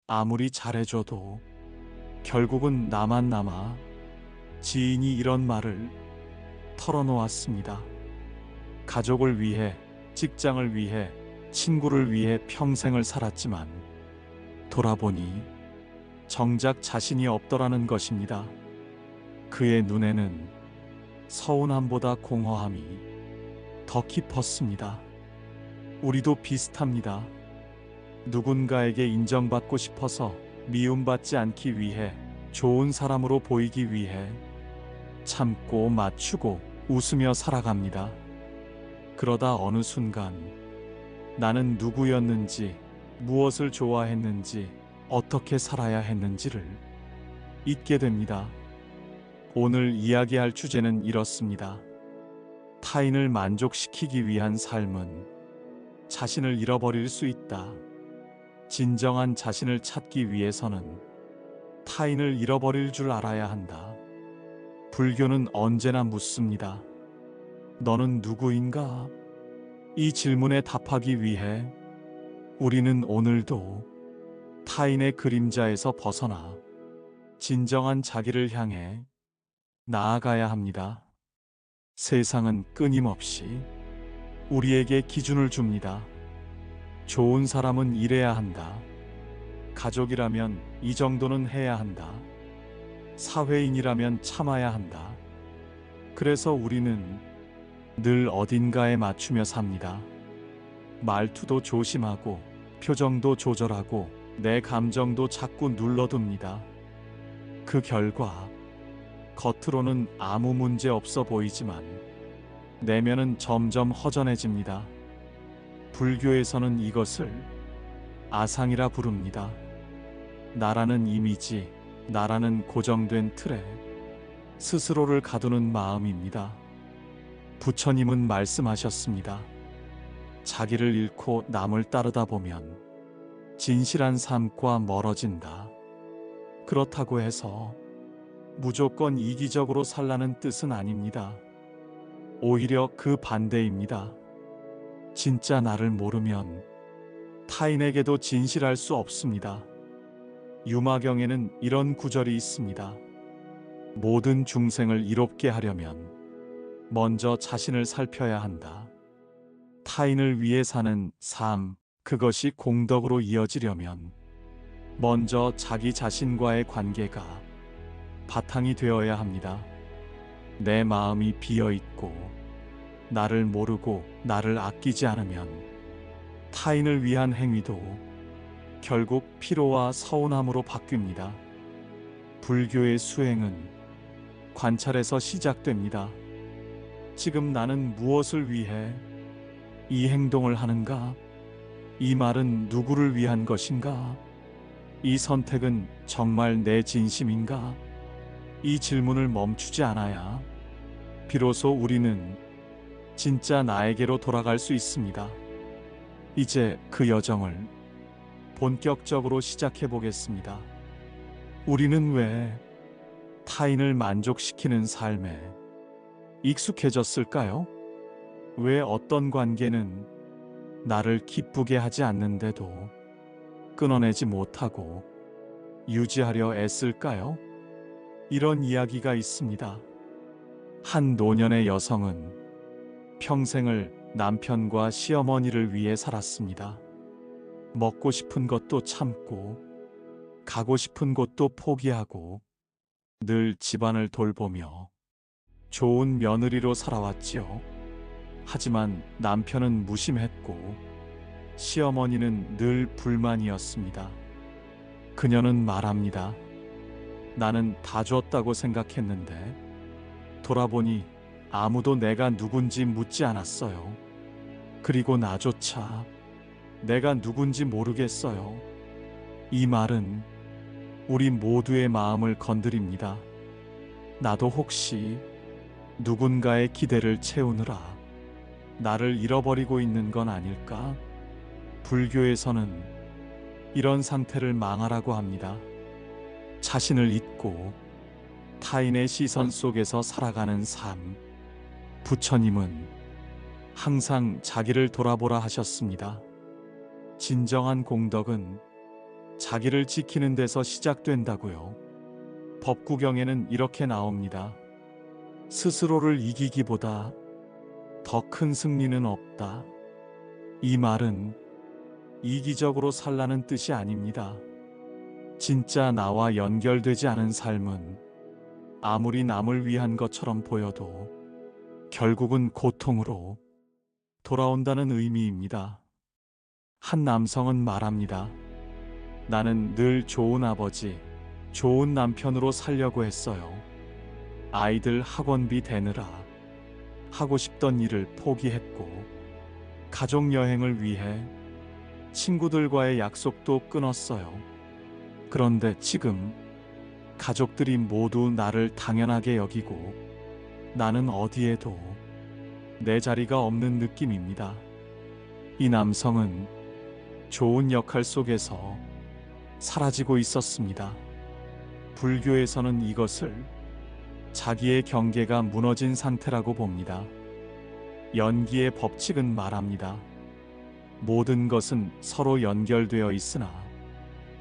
아무리 잘해줘도 결국은 나만 남아. 지인이 이런 말을 털어놓았습니다. 가족을 위해, 직장을 위해, 친구를 위해 평생을 살았지만 돌아보니 정작 자신이 없더라는 것입니다. 그의 눈에는 서운함보다 공허함이 더 깊었습니다. 우리도 비슷합니다. 누군가에게 인정받고 싶어서, 미움받지 않기 위해, 좋은 사람으로 보이기 위해 참고 맞추고 웃으며 살아갑니다. 그러다 어느 순간 나는 누구였는지, 무엇을 좋아했는지, 어떻게 살아야 했는지를 잊게 됩니다. 오늘 이야기할 주제는 이렇습니다. 타인을 만족시키기 위한 삶은 자신을 잃어버릴 수 있다. 진정한 자신을 찾기 위해서는 타인을 잃어버릴 줄 알아야 한다. 불교는 언제나 묻습니다. 너는 누구인가? 이 질문에 답하기 위해 우리는 오늘도 타인의 그림자에서 벗어나 진정한 자기를 향해 나아가야 합니다. 세상은 끊임없이 우리에게 기준을 줍니다. 좋은 사람은 이래야 한다. 가족이라면 이 정도는 해야 한다. 사회인이라면 참아야 한다. 그래서 우리는 늘 어딘가에 맞추며 삽니다. 말투도 조심하고, 표정도 조절하고, 내 감정도 자꾸 눌러둡니다. 그 결과 겉으로는 아무 문제 없어 보이지만 내면은 점점 허전해집니다. 불교에서는 이것을 아상이라 부릅니다. 나라는 이미지, 나라는 고정된 틀에 스스로를 가두는 마음입니다. 부처님은 말씀하셨습니다. 자기를 잃고 남을 따르다 보면 진실한 삶과 멀어진다. 그렇다고 해서 무조건 이기적으로 살라는 뜻은 아닙니다. 오히려 그 반대입니다. 진짜 나를 모르면 타인에게도 진실할 수 없습니다. 유마경에는 이런 구절이 있습니다. 모든 중생을 이롭게 하려면 먼저 자신을 살펴야 한다. 타인을 위해 사는 삶, 그것이 공덕으로 이어지려면 먼저 자기 자신과의 관계가 바탕이 되어야 합니다. 내 마음이 비어있고 나를 모르고 나를 아끼지 않으면 타인을 위한 행위도 결국 피로와 서운함으로 바뀝니다. 불교의 수행은 관찰에서 시작됩니다. 지금 나는 무엇을 위해 이 행동을 하는가? 이 말은 누구를 위한 것인가? 이 선택은 정말 내 진심인가? 이 질문을 멈추지 않아야 비로소 우리는 진짜 나에게로 돌아갈 수 있습니다. 이제 그 여정을 본격적으로 시작해 보겠습니다. 우리는 왜 타인을 만족시키는 삶에 익숙해졌을까요? 왜 어떤 관계는 나를 기쁘게 하지 않는데도 끊어내지 못하고 유지하려 애쓸까요? 이런 이야기가 있습니다. 한 노년의 여성은 평생을 남편과 시어머니를 위해 살았습니다. 먹고 싶은 것도 참고, 가고 싶은 곳도 포기하고, 늘 집안을 돌보며 좋은 며느리로 살아왔지요. 하지만 남편은 무심했고, 시어머니는 늘 불만이었습니다. 그녀는 말합니다. 나는 다 줬다고 생각했는데 돌아보니 아무도 내가 누군지 묻지 않았어요. 그리고 나조차 내가 누군지 모르겠어요. 이 말은 우리 모두의 마음을 건드립니다. 나도 혹시 누군가의 기대를 채우느라 나를 잃어버리고 있는 건 아닐까? 불교에서는 이런 상태를 망하라고 합니다. 자신을 잊고 타인의 시선 속에서 살아가는 삶. 부처님은 항상 자기를 돌아보라 하셨습니다. 진정한 공덕은 자기를 지키는 데서 시작된다고요. 법구경에는 이렇게 나옵니다. 스스로를 이기기보다 더 큰 승리는 없다. 이 말은 이기적으로 살라는 뜻이 아닙니다. 진짜 나와 연결되지 않은 삶은 아무리 남을 위한 것처럼 보여도 결국은 고통으로 돌아온다는 의미입니다. 한 남성은 말합니다. 나는 늘 좋은 아버지, 좋은 남편으로 살려고 했어요. 아이들 학원비 대느라 하고 싶던 일을 포기했고, 가족 여행을 위해 친구들과의 약속도 끊었어요. 그런데 지금 가족들이 모두 나를 당연하게 여기고 나는 어디에도 내 자리가 없는 느낌입니다. 이 남성은 좋은 역할 속에서 사라지고 있었습니다. 불교에서는 이것을 자기의 경계가 무너진 상태라고 봅니다. 연기의 법칙은 말합니다. 모든 것은 서로 연결되어 있으나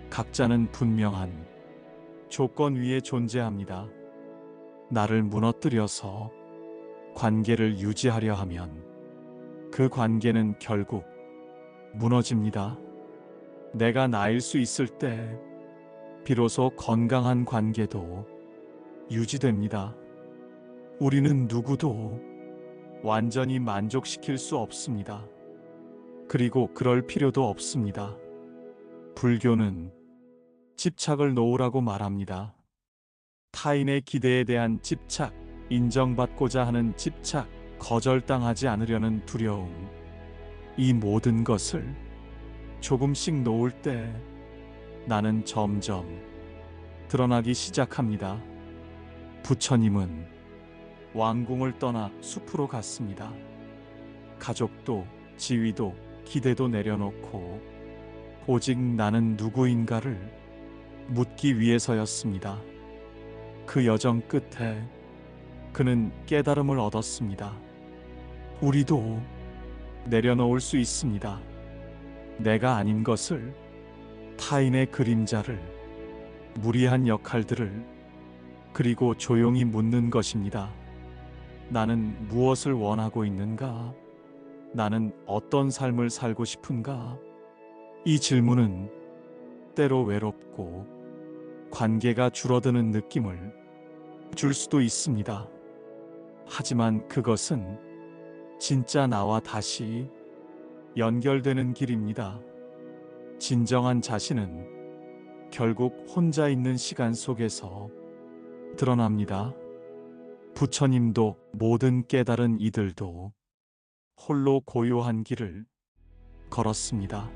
각자는 분명한 조건 위에 존재합니다. 나를 무너뜨려서 관계를 유지하려 하면 그 관계는 결국 무너집니다. 내가 나일 수 있을 때 비로소 건강한 관계도 유지됩니다. 우리는 누구도 완전히 만족시킬 수 없습니다. 그리고 그럴 필요도 없습니다. 불교는 집착을 놓으라고 말합니다. 타인의 기대에 대한 집착, 인정받고자 하는 집착, 거절당하지 않으려는 두려움. 이 모든 것을 조금씩 놓을 때 나는 점점 드러나기 시작합니다. 부처님은 왕궁을 떠나 숲으로 갔습니다. 가족도 지위도 기대도 내려놓고 오직 나는 누구인가를 묻기 위해서였습니다. 그 여정 끝에 그는 깨달음을 얻었습니다. 우리도 내려놓을 수 있습니다. 내가 아닌 것을, 타인의 그림자를, 무리한 역할들을, 그리고 조용히 묻는 것입니다. 나는 무엇을 원하고 있는가? 나는 어떤 삶을 살고 싶은가? 이 질문은 때로 외롭고 관계가 줄어드는 느낌을 줄 수도 있습니다. 하지만 그것은 진짜 나와 다시 연결되는 길입니다. 진정한 자신은 결국 혼자 있는 시간 속에서 드러납니다. 부처님도 모든 깨달은 이들도 홀로 고요한 길을 걸었습니다.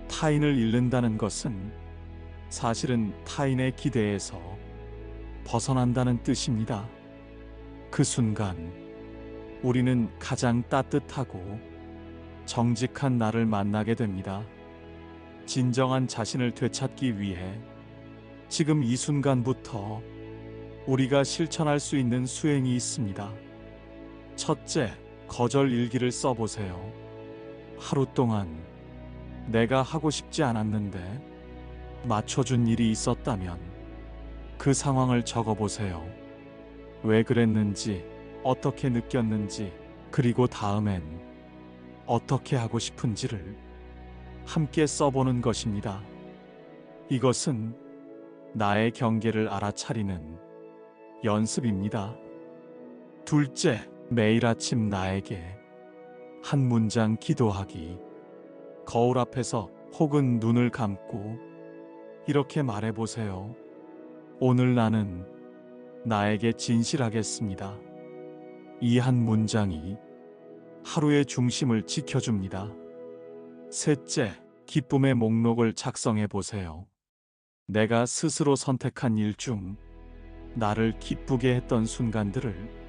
타인을 잃는다는 것은 사실은 타인의 기대에서 벗어난다는 뜻입니다. 그 순간 우리는 가장 따뜻하고 정직한 나를 만나게 됩니다. 진정한 자신을 되찾기 위해 지금 이 순간부터 우리가 실천할 수 있는 수행이 있습니다. 첫째, 거절 일기를 써보세요. 하루 동안 내가 하고 싶지 않았는데 맞춰준 일이 있었다면 그 상황을 적어보세요. 왜 그랬는지, 어떻게 느꼈는지, 그리고 다음엔 어떻게 하고 싶은지를 함께 써보는 것입니다. 이것은 나의 경계를 알아차리는 연습입니다. 둘째, 매일 아침 나에게 한 문장 기도하기. 거울 앞에서 혹은 눈을 감고 이렇게 말해보세요. 오늘 나는 나에게 진실하겠습니다. 이 한 문장이 하루의 중심을 지켜줍니다. 셋째, 기쁨의 목록을 작성해 보세요. 내가 스스로 선택한 일 중 나를 기쁘게 했던 순간들을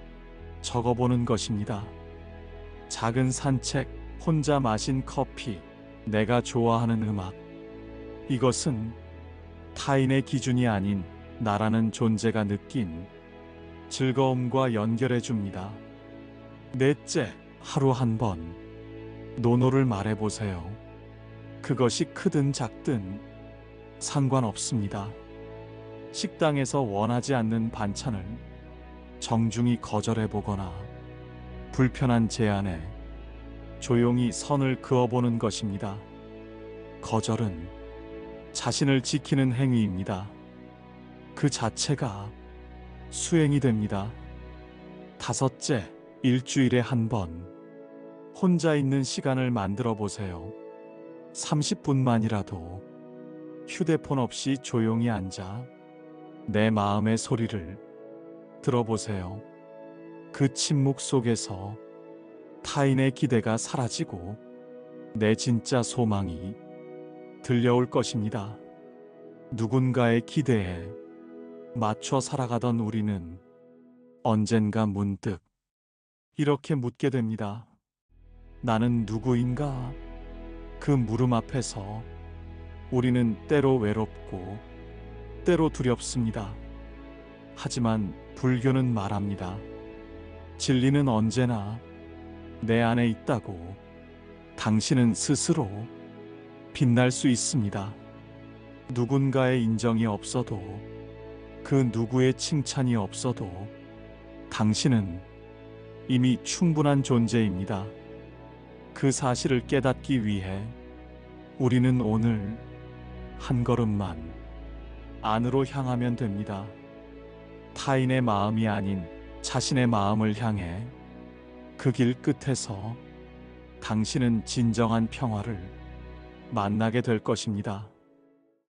적어보는 것입니다. 작은 산책, 혼자 마신 커피, 내가 좋아하는 음악. 이것은 타인의 기준이 아닌 나라는 존재가 느낀 즐거움과 연결해 줍니다. 넷째, 하루 한 번 노노를 말해보세요. 그것이 크든 작든 상관없습니다. 식당에서 원하지 않는 반찬을 정중히 거절해 보거나 불편한 제안에 조용히 선을 그어보는 것입니다. 거절은 자신을 지키는 행위입니다. 그 자체가 수행이 됩니다. 다섯째, 일주일에 한 번 혼자 있는 시간을 만들어 보세요. 30분만이라도 휴대폰 없이 조용히 앉아 내 마음의 소리를 들어보세요. 그 침묵 속에서 타인의 기대가 사라지고 내 진짜 소망이 들려올 것입니다. 누군가의 기대에 맞춰 살아가던 우리는 언젠가 문득 이렇게 묻게 됩니다. 나는 누구인가? 그 물음 앞에서 우리는 때로 외롭고 때로 두렵습니다. 하지만 불교는 말합니다. 진리는 언제나 내 안에 있다고. 당신은 스스로 빛날 수 있습니다. 누군가의 인정이 없어도, 그 누구의 칭찬이 없어도 당신은 이미 충분한 존재입니다. 그 사실을 깨닫기 위해 우리는 오늘 한 걸음만 안으로 향하면 됩니다. 타인의 마음이 아닌 자신의 마음을 향해. 그 길 끝에서 당신은 진정한 평화를 만나게 될 것입니다.